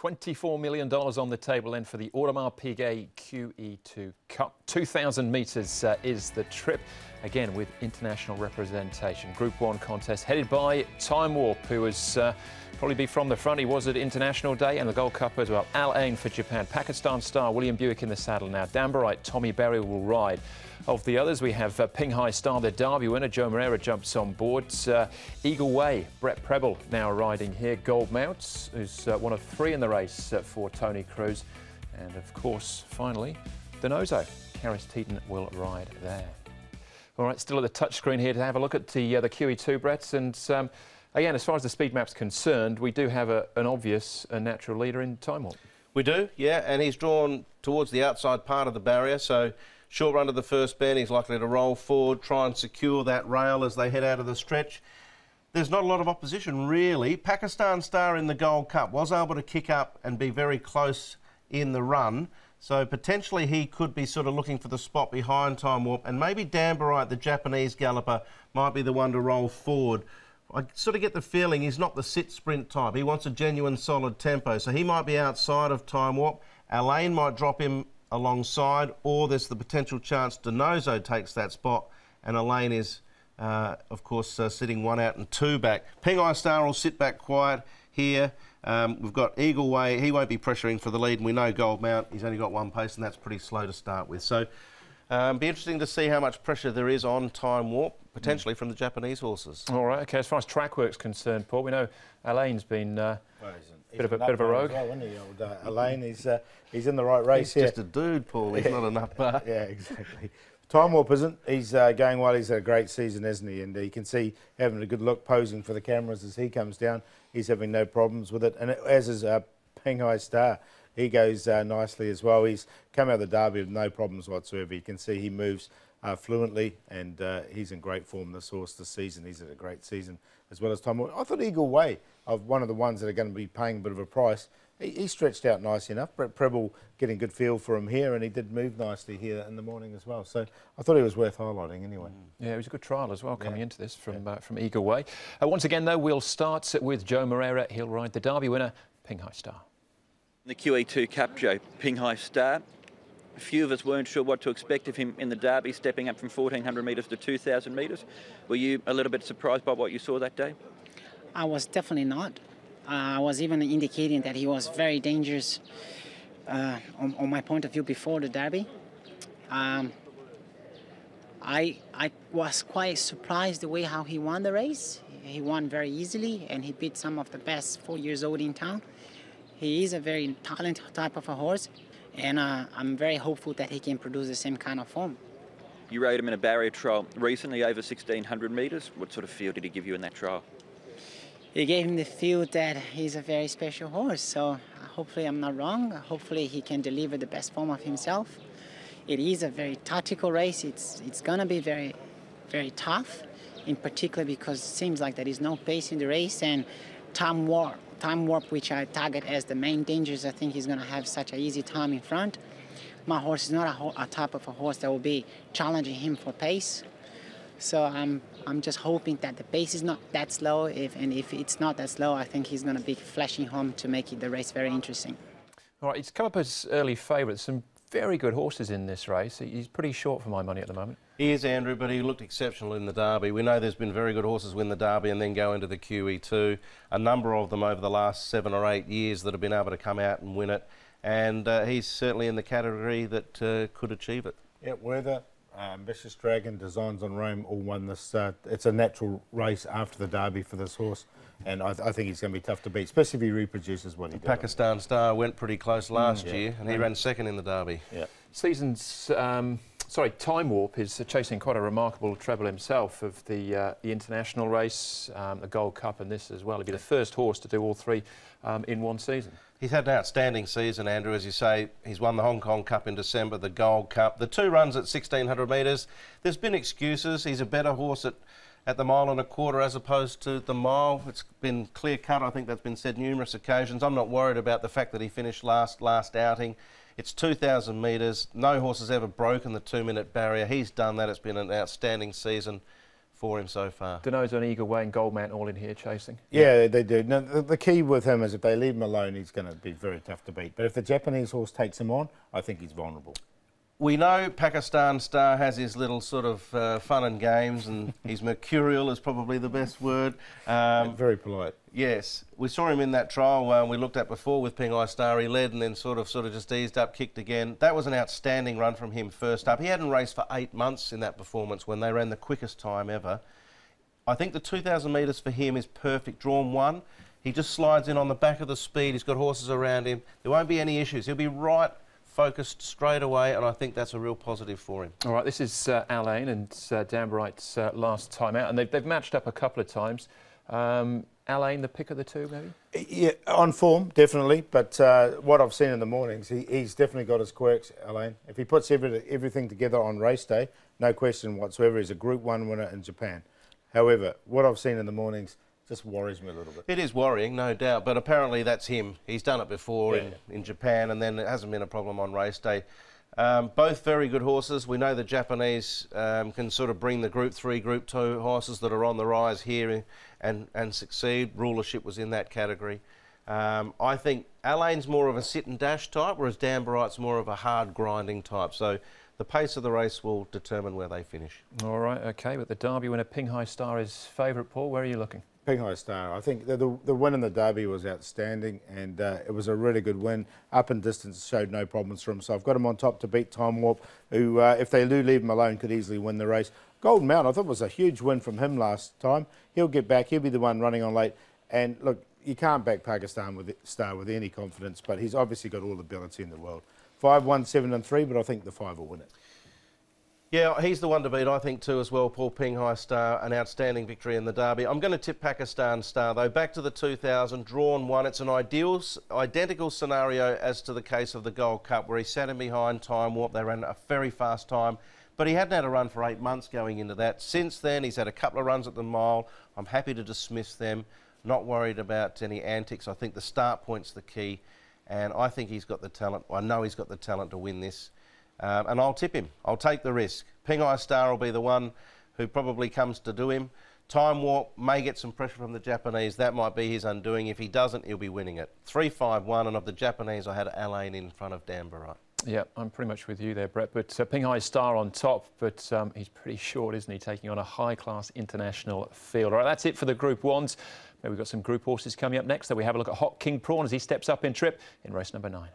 $24 million on the table then for the Audemars Piguet QE2 Cup. 2,000 metres is the trip, again with international representation. Group 1 contest headed by Time Warp, who was probably be from the front. He was at International Day and the Gold Cup as well. Al Ain for Japan. Pakistan star William Buick in the saddle now. Danbarite, Tommy Berry will ride. Of the others, we have Pinghai Star, the Derby winner. Joe Moreira jumps on board. Eagle Way, Brett Preble now riding here. Gold Mounts, who's one of 3 in the race for Tony Cruz. And of course, finally, Denozo. Karis Teeton will ride there. All right, still at the touchscreen here to have a look at the QE2, Brett. And again, as far as the speed map's concerned, we do have an obvious natural leader in Time Warp. We do, yeah, and he's drawn towards the outside part of the barrier, so short run to the first bend, he's likely to roll forward, try and secure that rail as they head out of the stretch. There's not a lot of opposition, really. Pakistan Star in the Gold Cup was able to kick up and be very close in the run, so potentially he could be sort of looking for the spot behind Time Warp, and maybe Danbarite, the Japanese galloper, might be the one to roll forward. I sort of get the feeling he's not the sit-sprint type. He wants a genuine solid tempo, so he might be outside of Time Warp. Alain might drop him alongside, or there's the potential chance Denozo takes that spot, and Alain is, of course, sitting 1 out and 2 back. Pinghai Star will sit back quiet here. We've got Eagle Way. He won't be pressuring for the lead, and we know Gold Mount, he's only got 1 pace, and that's pretty slow to start with. So, be interesting to see how much pressure there is on Time Warp, potentially from the Japanese horses. All right, OK, as far as track work's concerned, Paul, we know Alain's been a bit of a rogue. Well, isn't he, old Alain? He's in the right race here. He's just a dude, Paul. He's not a nut. Yeah, exactly. Time Warp isn't. He's going well. He's had a great season, isn't he? And you can see having a good look, posing for the cameras as he comes down. He's having no problems with it. And as is Pinghai Star. He goes nicely as well. He's come out of the Derby with no problems whatsoever. You can see he moves fluently, and he's in great form, this horse, this season. He's had a great season as well as Time Warp. I thought Eagle Way, of one of the ones that are going to be paying a bit of a price, he stretched out nice enough. Brett Preble getting good feel for him here, and he did move nicely here in the morning as well. So I thought he was worth highlighting anyway. Yeah, it was a good trial as well coming into this from Eagle Way. Once again, though, we'll start with Joe Moreira. He'll ride the Derby winner, Pinghai Star. The QE2 Cup, Joe, Pinghai Star. A few of us weren't sure what to expect of him in the Derby, stepping up from 1,400 metres to 2,000 metres. Were you a little bit surprised by what you saw that day? I was definitely not. I was even indicating that he was very dangerous on my point of view before the Derby. I was quite surprised the way how he won the race. He won very easily, and he beat some of the best 4 years old in town. He is a very talented type of a horse, and I'm very hopeful that he can produce the same kind of form. You rode him in a barrier trial recently over 1,600 metres. What sort of feel did he give you in that trial? He gave him the feel that he's a very special horse, so hopefully I'm not wrong. Hopefully he can deliver the best form of himself. It is a very tactical race. It's going to be very, very tough, in particular because it seems like there is no pace in the race, and Time Warp, which I target as the main dangers, I think he's going to have such an easy time in front. My horse is not a type of a horse that will be challenging him for pace. So I'm just hoping that the pace is not that slow. If it's not that slow, I think he's going to be flashing home to make the race very interesting. All right, he's come up as early favourite. Some very good horses in this race. He's pretty short for my money at the moment. He is, Andrew, but he looked exceptional in the Derby. We know there's been very good horses win the Derby and then go into the QE2. A number of them over the last 7 or 8 years that have been able to come out and win it. And he's certainly in the category that could achieve it. Yeah, Weather, Ambitious Dragon, Designs on Rome all won this. It's a natural race after the Derby for this horse. And I think he's going to be tough to beat, especially if he reproduces what he did. Pakistan Star went pretty close last year, and he ran second in the Derby. Yeah. Time Warp is chasing quite a remarkable treble himself of the international race, the Gold Cup, and this as well. He'll be the first horse to do all 3 in one season. He's had an outstanding season, Andrew, as you say. He's won the Hong Kong Cup in December, the Gold Cup. The 2 runs at 1,600 metres. There's been excuses. He's a better horse at the 1.25 miles as opposed to the mile. It's been clear-cut. I think that's been said numerous occasions. I'm not worried about the fact that he finished last outing. It's 2,000 metres. No horse has ever broken the 2-minute barrier. He's done that. It's been an outstanding season for him so far. Deno's on Eagle Way and Goldmount all in here chasing. Yeah, they do. Now, the key with him is if they leave him alone, he's going to be very tough to beat. But if the Japanese horse takes him on, I think he's vulnerable. We know Pakistan Star has his little sort of fun and games, and he's mercurial is probably the best word. Very polite. Yes, we saw him in that trial we looked at before with Pinghai Star. He led and then sort of just eased up, kicked again. That was an outstanding run from him first up. He hadn't raced for 8 months in that performance when they ran the quickest time ever. I think the 2,000 metres for him is perfect. Drawn 1, he just slides in on the back of the speed. He's got horses around him. There won't be any issues. He'll be right focused straight away, and I think that's a real positive for him. All right, this is Alain and Dan Bright's last time out, and they've matched up a couple of times. Alain, the pick of the two, maybe? Yeah, on form, definitely. But what I've seen in the mornings, he's definitely got his quirks, Alain. If he puts everything together on race day, no question whatsoever, he's a Group 1 winner in Japan. However, what I've seen in the mornings just worries me a little bit. It is worrying, no doubt, but apparently that's him. He's done it before in Japan, and then it hasn't been a problem on race day. Both very good horses. We know the Japanese can sort of bring the Group 3, Group 2 horses that are on the rise here and succeed. Rulership was in that category. I think Alain's more of a sit and dash type, whereas Dan Bright's more of a hard grinding type. So the pace of the race will determine where they finish. All right, OK, but the Derby winner Pinghai Star is favourite. Paul, where are you looking? Pinghai Star. I think the win in the Derby was outstanding, and it was a really good win. Up and distance showed no problems for him. So I've got him on top to beat Time Warp, who, if they do leave him alone, could easily win the race. Golden Mount, I thought was a huge win from him last time. He'll get back. He'll be the one running on late. And look, you can't back Pakistan Star with any confidence, but he's obviously got all the ability in the world. 5, 1, 7 and 3, but I think the 5 will win it. Yeah, he's the one to beat, I think, too, as well. Paul Pinghai Star, an outstanding victory in the Derby. I'm going to tip Pakistan Star, though. Back to the 2000, drawn 1. It's an identical scenario as to the case of the Gold Cup, where he sat in behind Time Warp. They ran a very fast time, but he hadn't had a run for 8 months going into that. Since then, he's had a couple of runs at the mile. I'm happy to dismiss them. Not worried about any antics. I think the start point's the key, and I think he's got the talent. I know he's got the talent to win this. And I'll tip him. I'll take the risk. Pinghai Star will be the one who probably comes to do him. Time Warp may get some pressure from the Japanese. That might be his undoing. If he doesn't, he'll be winning it. 3, 5, 1, and of the Japanese, I had Alain in front of Dan Bright. Yeah, I'm pretty much with you there, Brett. But Pinghai Star on top, but he's pretty short, isn't he, taking on a high-class international field. All right, that's it for the Group 1s. We've got some Group horses coming up next. So we have a look at Hot King Prawn as he steps up in trip in race number 9.